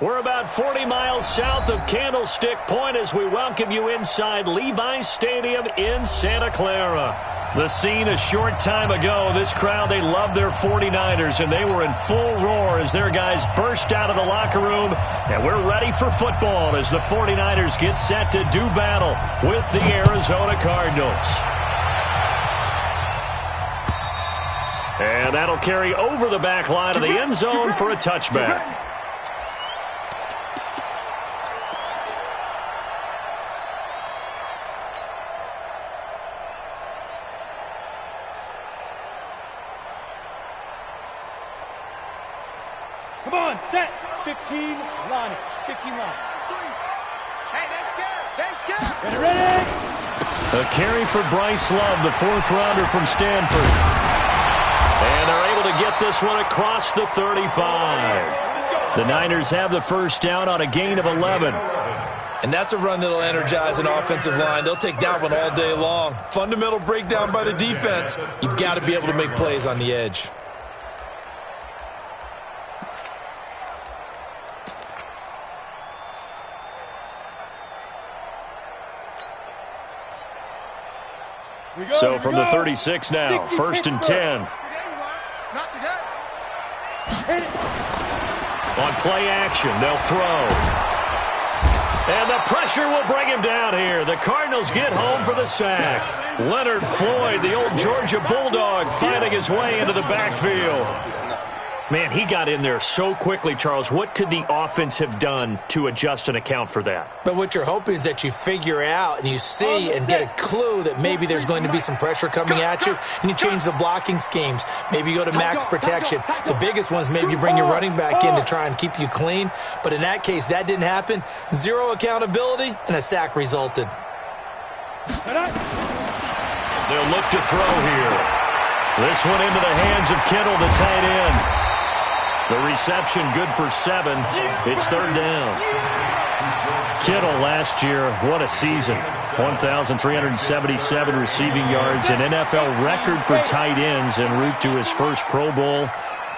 We're about 40 miles south of Candlestick Point as we welcome you inside Levi's Stadium in Santa Clara. The scene a short time ago, this crowd, they love their 49ers, and they were in full roar as their guys burst out of the locker room. And we're ready for football as the 49ers get set to do battle with the Arizona Cardinals. And that'll carry over the back line of the end zone for a touchback. Come on, set. 15, line it. 15 line. Hey, they're scared. Get it ready. A carry for Bryce Love, the fourth rounder from Stanford. And they're able to get this one across the 35. The Niners have the first down on a gain of 11. And that's a run that'll energize an offensive line. They'll take that one all day long. Fundamental breakdown by the defense. You've got to be able to make plays on the edge. So from the 36 now, first and 10. Not today. On play action, they'll throw. And the pressure will bring him down here. The Cardinals get home for the sack. Leonard Floyd, the old Georgia Bulldog, finding his way into the backfield. Man, he got in there so quickly, Charles. What could the offense have done to adjust and account for that? But what you're hoping is that you figure out and you see and get a clue that maybe there's going to be some pressure coming at you, and you change the blocking schemes. Maybe you go to max protection. The biggest ones, maybe you bring your running back in to try and keep you clean. But in that case, that didn't happen. Zero accountability, and a sack resulted. They'll look to throw here. This one into the hands of Kittle, the tight end. The reception good for 7. It's third down. Kittle last year, what a season. 1,377 receiving yards, an NFL record for tight ends en route to his first Pro Bowl.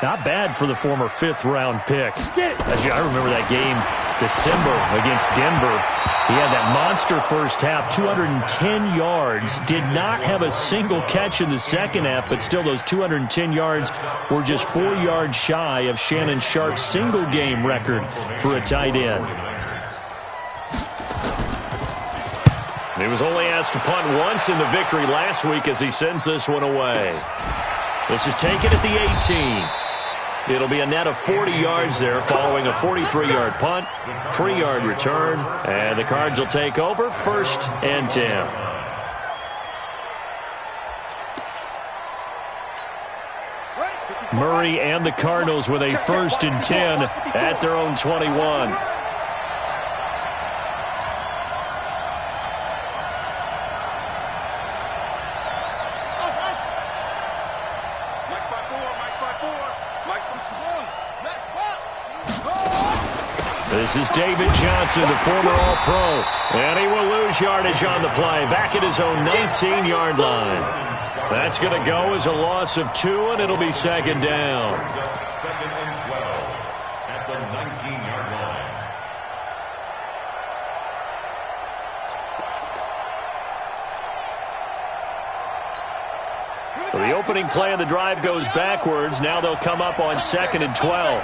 Not bad for the former 5th-round pick. I remember that game, December against Denver. He had that monster first half, 210 yards. Did not have a single catch in the second half, but still those 210 yards were just 4 yards shy of Shannon Sharp's single-game record for a tight end. He was only asked to punt once in the victory last week as he sends this one away. This is taken at the 18. It'll be a net of 40 yards there following a 43-yard punt, 3-yard return, and the Cards will take over first and 10. Murray and the Cardinals with a first and 10 at their own 21. This is David Johnson, the former All-Pro, and he will lose yardage on the play, back at his own 19-yard line. That's going to go as a loss of 2, and it'll be second down. Second and 12 at the 19-yard line. So the opening play of the drive goes backwards. Now they'll come up on second and 12.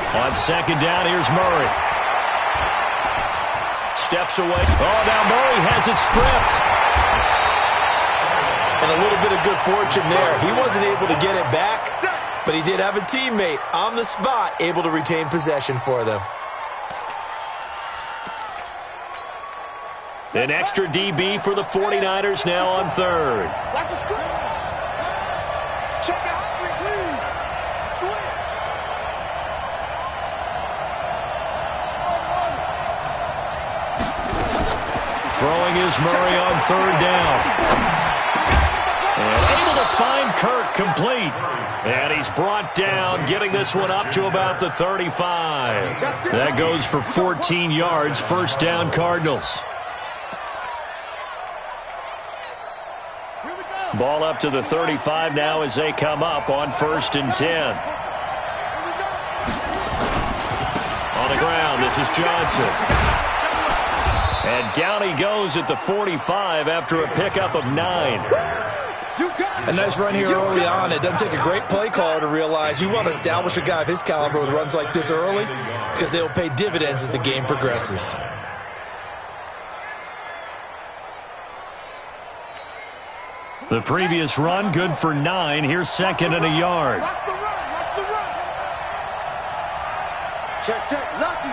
On second down, here's Murray. Steps away. Oh, now Murray has it stripped. And a little bit of good fortune there. He wasn't able to get it back, but he did have a teammate on the spot able to retain possession for them. An extra DB for the 49ers now on third. Watch the screen. Check out. Switch. Throwing is Murray on third down. And able to find Kirk complete. And he's brought down, getting this one up to about the 35. That goes for 14 yards, first down Cardinals. Ball up to the 35 now as they come up on 1st and 10. On the ground, this is Johnson. And down he goes at the 45 after a pickup of 9. A nice run here early on. It doesn't take a great play caller to realize you want to establish a guy of his caliber with runs like this early because they will pay dividends as the game progresses. The previous run, good for 9. Here's 2nd and a yard. Watch the run. Watch the run. Check, check. Lucky.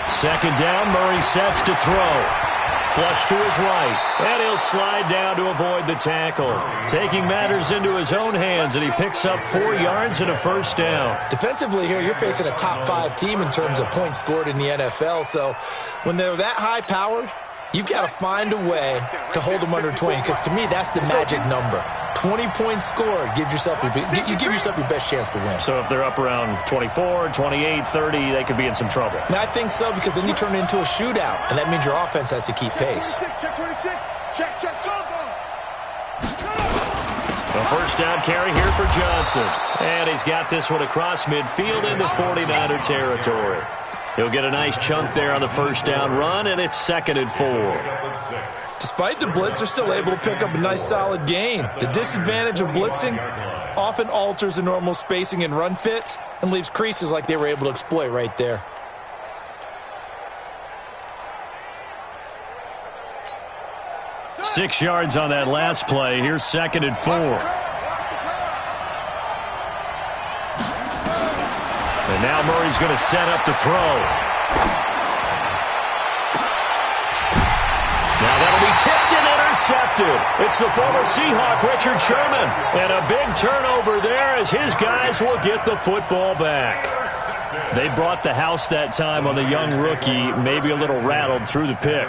Second down, Murray sets to throw. Flush to his right, and he'll slide down to avoid the tackle. Taking matters into his own hands, and he picks up 4 yards and a first down. Defensively here, you're facing a top 5 team in terms of points scored in the NFL, so when they're that high-powered, you've got to find a way to hold them under 20, because to me, that's the magic number. 20 points scored gives yourself you give yourself your best chance to win. So if they're up around 24, 28, 30, they could be in some trouble. I think so, because then you turn it into a shootout, and that means your offense has to keep pace. Check 26. Check. A first down carry here for Johnson. And he's got this one across midfield into 49er territory. He'll get a nice chunk there on the first down run, and it's 2nd and 4. Despite the blitz, they're still able to pick up a nice solid gain. The disadvantage of blitzing often alters the normal spacing and run fits and leaves creases like they were able to exploit right there. Six yards on that last play. Here's 2nd and 4. And now Murray's going to set up to throw. Now that'll be tipped and intercepted. It's the former Seahawk, Richard Sherman. And a big turnover there as his guys will get the football back. They brought the house that time on the young rookie, maybe a little rattled through the pick.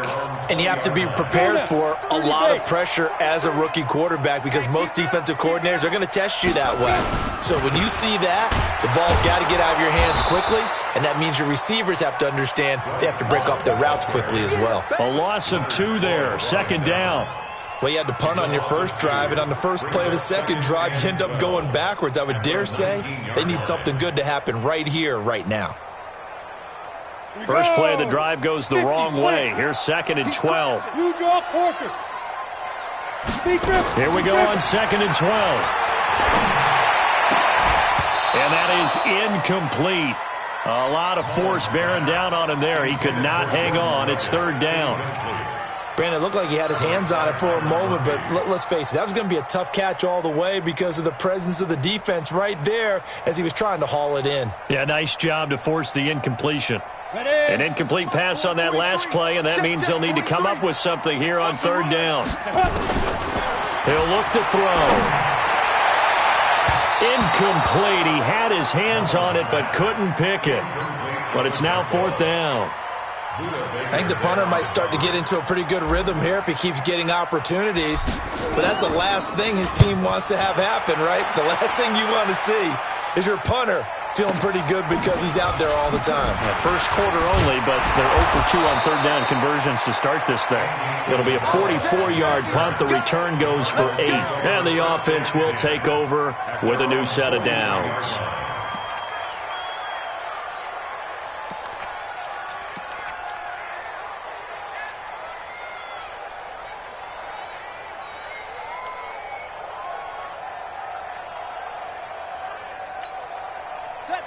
And you have to be prepared for a lot of pressure as a rookie quarterback because most defensive coordinators are going to test you that way. So when you see that, the ball's got to get out of your hands quickly, and that means your receivers have to understand they have to break off their routes quickly as well. A loss of 2 there, 2nd down. Well, you had to punt on your first drive, and on the first play of the second drive, you end up going backwards. I would dare say they need something good to happen right here, right now. First play of the drive goes the wrong way. Here's 2nd and 12. You draw Corker. Here we go on 2nd and 12. And that is incomplete. A lot of force bearing down on him there. He could not hang on. It's 3rd down. Brandon, it looked like he had his hands on it for a moment, but let's face it, that was going to be a tough catch all the way because of the presence of the defense right there as he was trying to haul it in. Yeah, nice job to force the incompletion. An incomplete pass on that last play, and that means they'll need to come up with something here on 3rd down. He'll look to throw. Incomplete. He had his hands on it but couldn't pick it. But it's now 4th down. I think the punter might start to get into a pretty good rhythm here if he keeps getting opportunities. But that's the last thing his team wants to have happen, right? The last thing you want to see is your punter feeling pretty good because he's out there all the time. First quarter only, but they're 0 for 2 on 3rd down conversions to start this thing. It'll be a 44-yard punt. The return goes for 8. And the offense will take over with a new set of downs.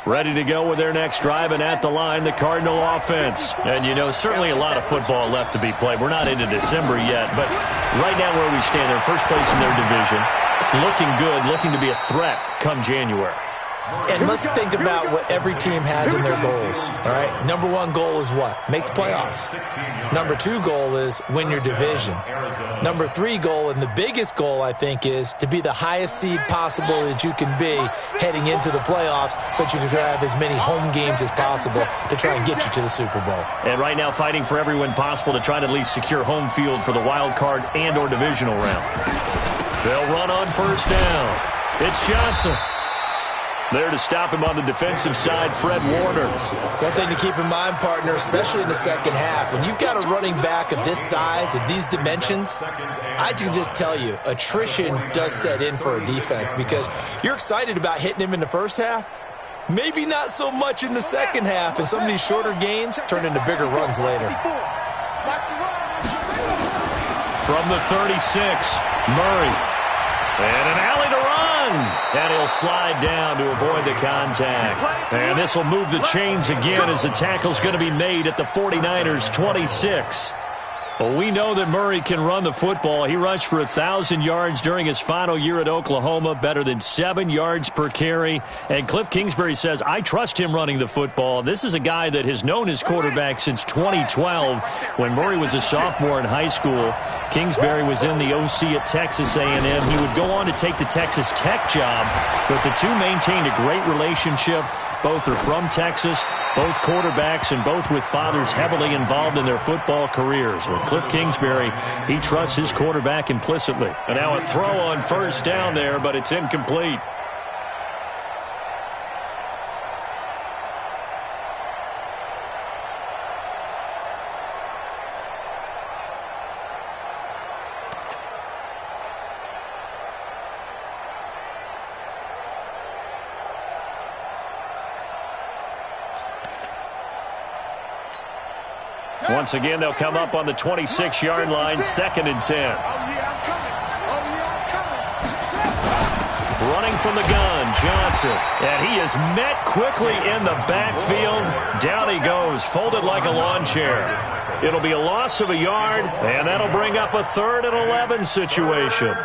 Ready to go with their next drive, and at the line, the Cardinal offense. And, you know, certainly a lot of football left to be played. We're not into December yet, but right now where we stand, they're first place in their division. Looking good, looking to be a threat come January. And let's think about what every team has in their goals, all right? Number one goal is what? Make the playoffs. Number two goal is win your division. Number three goal, and the biggest goal, I think, is to be the highest seed possible that you can be heading into the playoffs so that you can have as many home games as possible to try and get you to the Super Bowl. And right now fighting for every win possible to try to at least secure home field for the wild card and or divisional round. They'll run on first down. It's Johnson. There to stop him on the defensive side, Fred Warner. One thing to keep in mind, partner, especially in the second half, when you've got a running back of this size, of these dimensions, I can just tell you, attrition does set in for a defense because you're excited about hitting him in the first half. Maybe not so much in the second half, and some of these shorter gains turn into bigger runs later. From the 36, Murray. And an alley to run. And he'll slide down to avoid the contact. And this will move the chains again as the tackle's going to be made at the 49ers' 26. Well, we know that Murray can run the football. He rushed for 1,000 yards during his final year at Oklahoma, better than 7 yards per carry. And Cliff Kingsbury says, I trust him running the football. This is a guy that has known his quarterback since 2012 when Murray was a sophomore in high school. Kingsbury was in the OC at Texas A&M. He would go on to take the Texas Tech job, but the two maintained a great relationship. Both are from Texas, both quarterbacks, and both with fathers heavily involved in their football careers. Well, Cliff Kingsbury, he trusts his quarterback implicitly. And now a throw on first down there, but it's incomplete. Once again, they'll come up on the 26-yard line, 2nd and 10. Running from the gun, Johnson. And he is met quickly in the backfield. Down he goes, folded like a lawn chair. It'll be a loss of a yard, and that'll bring up a 3rd and 11 situation.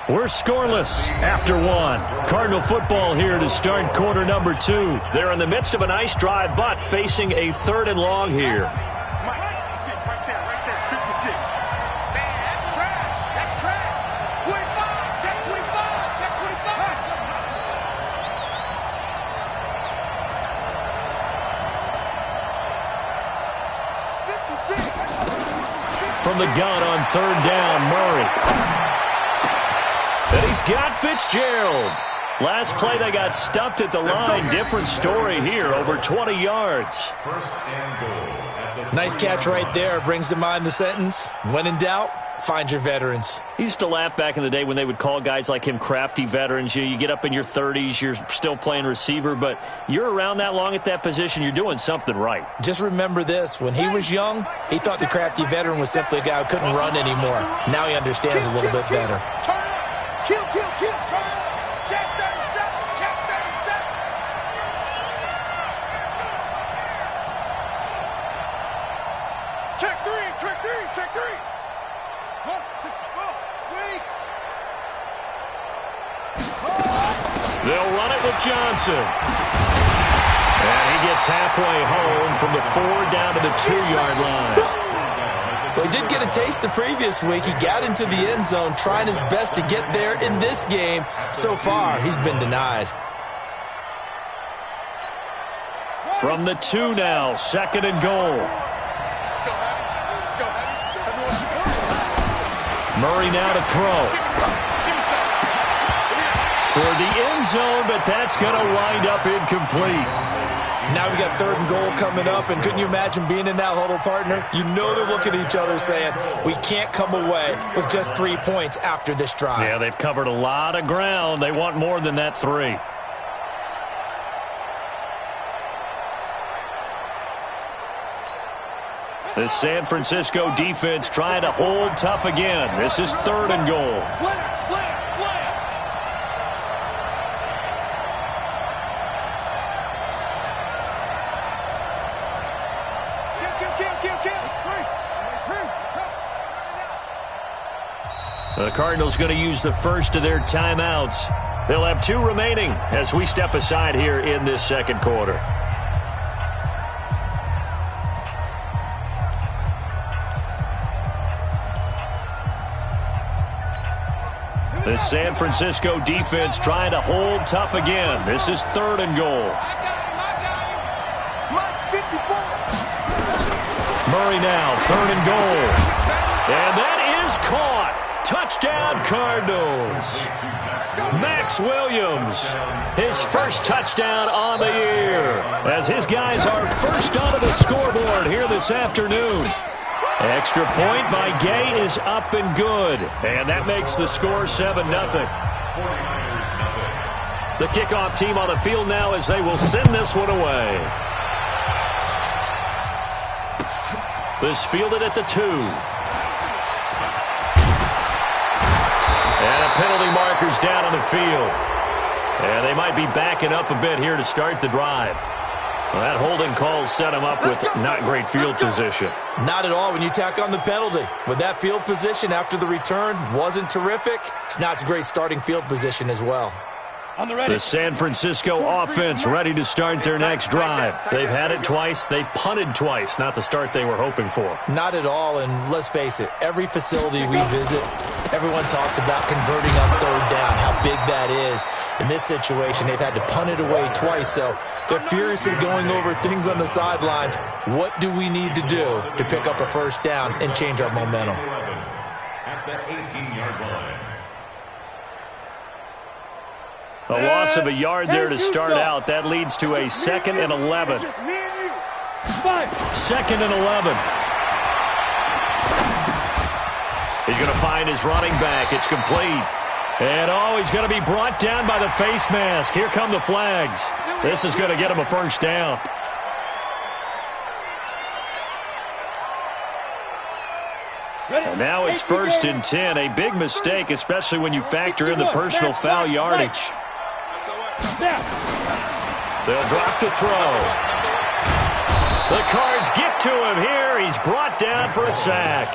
We're scoreless after one. Cardinal football here to start quarter number 2. They're in the midst of a nice drive, but facing a 3rd and long here. From the gun on 3rd down, Murray. And he's got Fitzgerald. Last play, they got stuffed at the line. Different story here, over 20 yards. Nice catch right there. Brings to mind the sentence, when in doubt, find your veterans. He used to laugh back in the day when they would call guys like him crafty veterans. You get up in your 30s, you're still playing receiver, but you're around that long at that position, you're doing something right. Just remember this. When he was young, he thought the crafty veteran was simply a guy who couldn't run anymore. Now he understands a little bit better. Kill, turn up. Check 37, check 37. Check 3. 64, weak. They'll run it with Johnson. And he gets halfway home from the 4 down to the 2-yard line. Well, he did get a taste the previous week. He got into the end zone, trying his best to get there in this game. So far, he's been denied. From the 2 now, 2nd and goal. Murray now to throw. Toward the end zone, but that's going to wind up incomplete. Now we got 3rd and goal coming up, and couldn't you imagine being in that huddle, partner? You know they're looking at each other saying, we can't come away with just 3 points after this drive. Yeah, they've covered a lot of ground. They want more than that 3. The San Francisco defense trying to hold tough again. This is 3rd and goal. Slam. The Cardinals going to use the first of their timeouts. They'll have 2 remaining as we step aside here in this 2nd quarter. The San Francisco defense trying to hold tough again. This is 3rd and goal. Murray now, 3rd and goal. And that is caught. Touchdown, Cardinals. Max Williams, his first touchdown on the year, as his guys are first onto the scoreboard here this afternoon. Extra point by Gay is up and good, and that makes the score 7-0. The kickoff team on the field now as they will send this one away. This fielded at the 2. And a penalty marker's down on the field. And they might be backing up a bit here to start the drive. Well, that holding call set him up with not great field position. Not at all when you tack on the penalty. With that field position after the return wasn't terrific, it's not a great starting field position as well. The San Francisco offense ready to start their next drive. They've had it twice. They've punted twice. Not the start they were hoping for. Not at all, and let's face it, every facility we visit, everyone talks about converting on 3rd down, how big that is. In this situation, they've had to punt it away twice, so they're furiously going over things on the sidelines. What do we need to do to pick up a 1st down and change our momentum? At the 18-yard line. A loss of a yard there to start out. That leads to a 2nd and 11. 2nd and 11. He's going to find his running back. It's complete. And, he's going to be brought down by the face mask. Here come the flags. This is going to get him a 1st down. And now it's 1st and 10. A big mistake, especially when you factor in the personal foul yardage. They'll drop to throw. The Cards get to him here. He's brought down for a sack.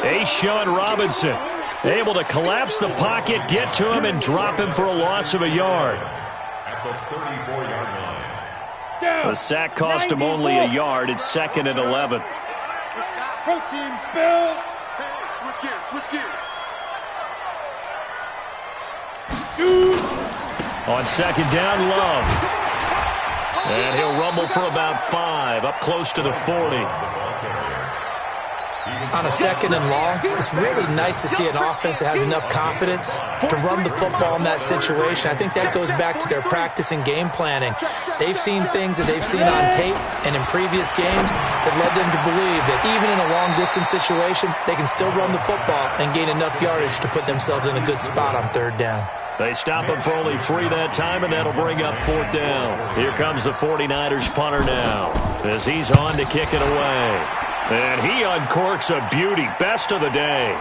A'Shawn Robinson able to collapse the pocket, get to him, and drop him for a loss of a yard. At the 34-yard line. The sack cost him only a yard. It's 2nd and 11. Protein spill. Switch gears. Shoot. On 2nd down, Love. And he'll rumble for about 5, up close to the 40. On a 2nd and long, it's really nice to see an offense that has enough confidence to run the football in that situation. I think that goes back to their practice and game planning. They've seen things that they've seen on tape and in previous games that led them to believe that even in a long-distance situation, they can still run the football and gain enough yardage to put themselves in a good spot on 3rd down. They stop him for only 3 that time, and that'll bring up 4th down. Here comes the 49ers punter now as he's on to kick it away. And he uncorks a beauty. Best of the day.